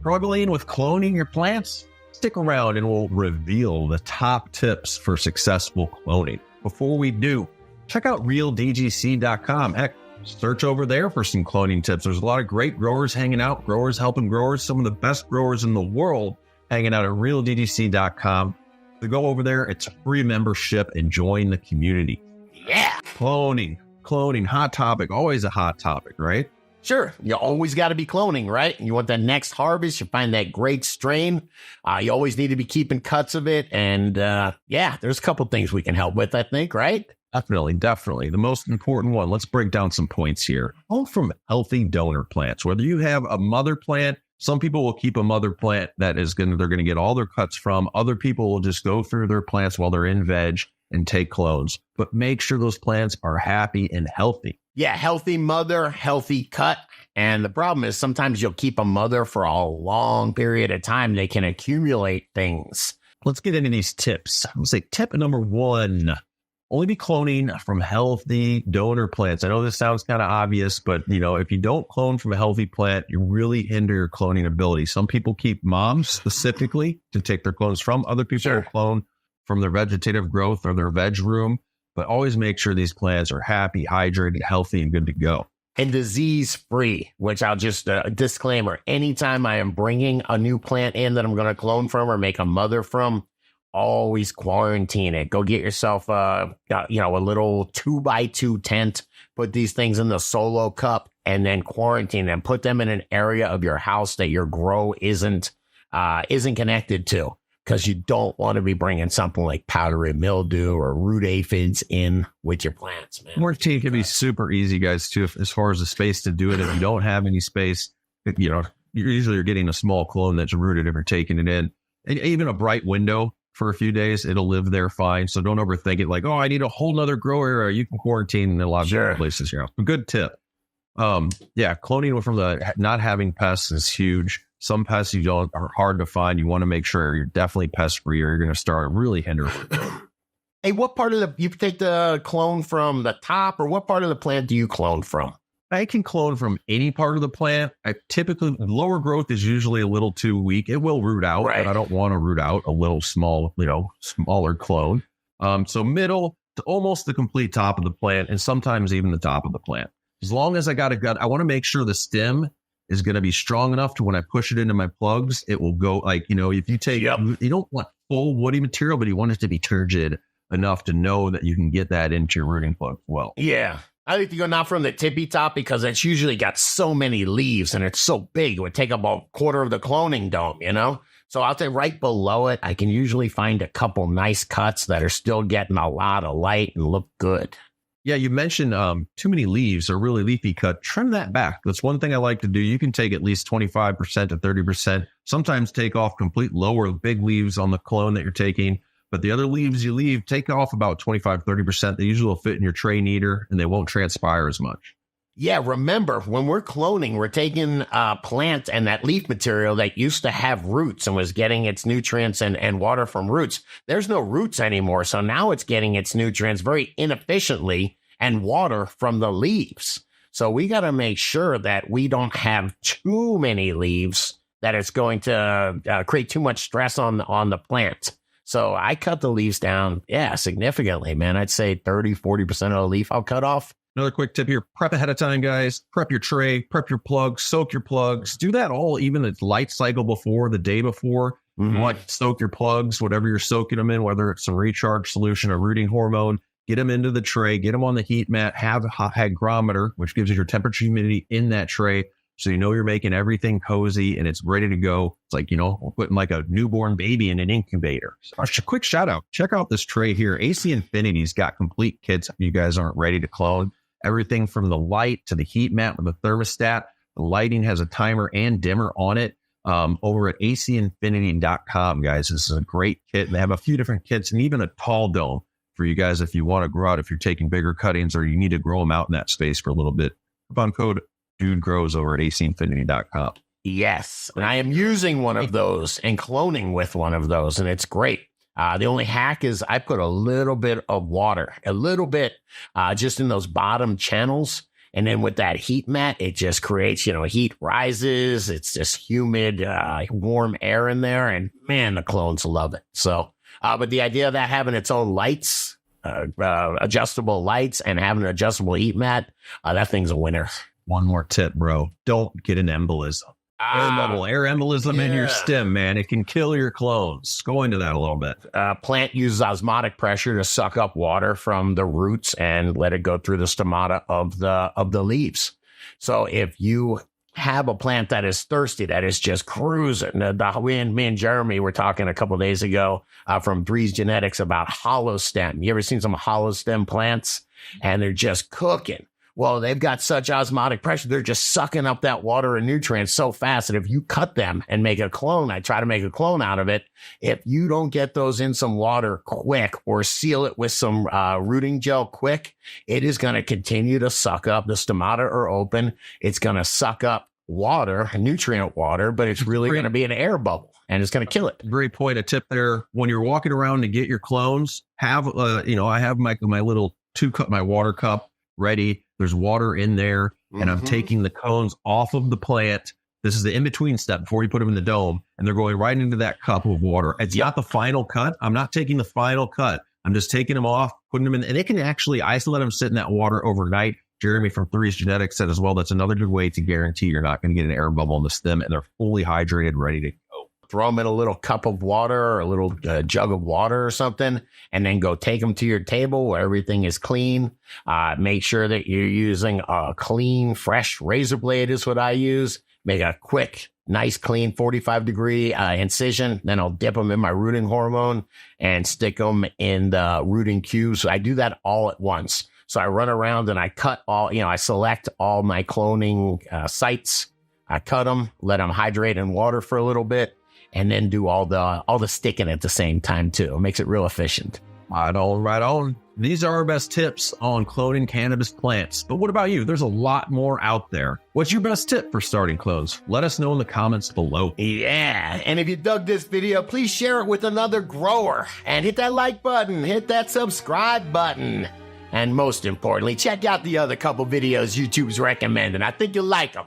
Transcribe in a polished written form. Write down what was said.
Struggling with cloning your plants? Stick around and we'll reveal the top tips for successful cloning. Before we do, check out realdgc.com. Heck, search over there for some cloning tips. There's a lot of great growers hanging out, growers helping growers, some of the best growers in the world hanging out at realdgc.com. To go over there, it's a free membership and join the community. Yeah. Cloning, hot topic, always a hot topic, right? Sure. You always got to be cloning, right? You want that next harvest. You find that great strain. You always need to be keeping cuts of it. And there's a couple things we can help with, I think, right? Definitely. The most important one, let's break down some points here. All from healthy donor plants. Whether you have a mother plant, some people will keep a mother plant they're going to get all their cuts from. Other people will just go through their plants while they're in veg and take clones. But make sure those plants are happy and healthy. Yeah, healthy mother, healthy cut. And the problem is sometimes you'll keep a mother for a long period of time. They can accumulate things. Let's get into these tips. I would say tip number 1, only be cloning from healthy donor plants. I know this sounds kind of obvious, but if you don't clone from a healthy plant, you really hinder your cloning ability. Some people keep moms specifically to take their clones from. Other people will clone from their vegetative growth or their veg room. But always make sure these plants are happy, hydrated, healthy, and good to go. And disease-free, which I'll just disclaimer. Anytime I am bringing a new plant in that I'm going to clone from or make a mother from, always quarantine it. Go get yourself a little 2x2 tent. Put these things in the solo cup and then quarantine them. Put them in an area of your house that your grow isn't connected to. Because you don't want to be bringing something like powdery mildew or root aphids in with your plants, man. Quarantine can be super easy, guys, too, as far as the space to do it. If you don't have any space, you're getting a small clone that's rooted if you're taking it in. And even a bright window for a few days, it'll live there fine. So don't overthink it like, I need a whole nother grow area. You can quarantine in a lot of different places here. A good tip. Cloning from the not having pests is huge. Some pests are hard to find. You want to make sure you're definitely pest free or you're going to start really hindering. Hey, what part of you take the clone from the top or what part of the plant do you clone from? I can clone from any part of the plant. Typically, lower growth is usually a little too weak. It will root out, but I don't want to root out a little smaller clone. So middle to almost the complete top of the plant and sometimes even the top of the plant. As long as I got a gut, I want to make sure the stem is going to be strong enough to when I push it into my plugs, it will go if you take, you don't want full woody material, but you want it to be turgid enough to know that you can get that into your rooting plug well. Yeah. I like to go not from the tippy top because it's usually got so many leaves and it's so big. It would take up a quarter of the cloning dome, So I'll say right below it, I can usually find a couple nice cuts that are still getting a lot of light and look good. Yeah, you mentioned too many leaves or really leafy cut. Trim that back. That's one thing I like to do. You can take at least 25% to 30%. Sometimes take off complete lower big leaves on the clone that you're taking. But the other leaves you leave, take off about 25, 30%. They usually will fit in your tray neater and they won't transpire as much. Yeah, remember, when we're cloning, we're taking plant and that leaf material that used to have roots and was getting its nutrients and water from roots. There's no roots anymore, so now it's getting its nutrients very inefficiently and water from the leaves. So we got to make sure that we don't have too many leaves, that it's going to create too much stress on the plant. So I cut the leaves down, significantly, man. I'd say 30, 40% of the leaf I'll cut off. Another quick tip here, prep ahead of time, guys. Prep your tray, prep your plugs, soak your plugs. Do that all, even the light cycle before, the day before. Mm-hmm. You want to soak your plugs, whatever you're soaking them in, whether it's some recharge solution or rooting hormone. Get them into the tray, get them on the heat mat, have a hygrometer, which gives you your temperature humidity in that tray. So you're making everything cozy and it's ready to go. It's like, putting like a newborn baby in an incubator. So a quick shout out. Check out this tray here. AC Infinity's got complete kits if you guys aren't ready to clone. Everything from the light to the heat mat with the thermostat. The lighting has a timer and dimmer on it. Over at acinfinity.com, guys. This is a great kit. They have a few different kits and even a tall dome for you guys if you want to grow out, if you're taking bigger cuttings or you need to grow them out in that space for a little bit. Coupon code Dude Grows over at acinfinity.com. Yes. And I am using one of those and cloning with one of those, and it's great. The only hack is I put a little bit of water, just in those bottom channels. And then with that heat mat, it just creates, heat rises. It's just humid, warm air in there. And man, the clones love it. So, but the idea of that having its own lights, adjustable lights and having an adjustable heat mat, that thing's a winner. One more tip, bro. Don't get an embolism. Air embolism in your stem, man. It can kill your clones. Go into that a little bit. Plant uses osmotic pressure to suck up water from the roots and let it go through the stomata of the leaves. So if you have a plant that is thirsty, that is just cruising, me and Jeremy were talking a couple of days ago from Breeze Genetics about hollow stem. You ever seen some hollow stem plants? And they're just cooking. Well, they've got such osmotic pressure. They're just sucking up that water and nutrients so fast that if you cut them and make a clone, I try to make a clone out of it. If you don't get those in some water quick or seal it with some rooting gel quick, it is going to continue to suck up. The stomata are open. It's going to suck up water, nutrient water, but it's really going to be an air bubble and it's going to kill it. Great point. A tip there. When you're walking around to get your clones, have, I have my little 2-cup, my water cup ready. There's water in there, and I'm taking the cones off of the plant. This is the in-between step before you put them in the dome, and they're going right into that cup of water. It's not the final cut. I'm not taking the final cut. I'm just taking them off, putting them in, and they can actually isolate them, sit in that water overnight. Jeremy from Breeze Genetics said as well, that's another good way to guarantee you're not going to get an air bubble in the stem, and they're fully hydrated, ready to go. Throw them in a little cup of water or a little jug of water or something, and then go take them to your table where everything is clean. Make sure that you're using a clean, fresh razor blade is what I use. Make a quick, nice, clean 45-degree incision. Then I'll dip them in my rooting hormone and stick them in the rooting cubes. So I do that all at once. So I run around and I cut all, I select all my cloning sites. I cut them, let them hydrate in water for a little bit, and then do all the sticking at the same time too. It makes it real efficient. Right on. These are our best tips on cloning cannabis plants. But what about you? There's a lot more out there. What's your best tip for starting clones? Let us know in the comments below. Yeah, and if you dug this video, please share it with another grower. And hit that like button, hit that subscribe button. And most importantly, check out the other couple videos YouTube's recommending. I think you'll like them.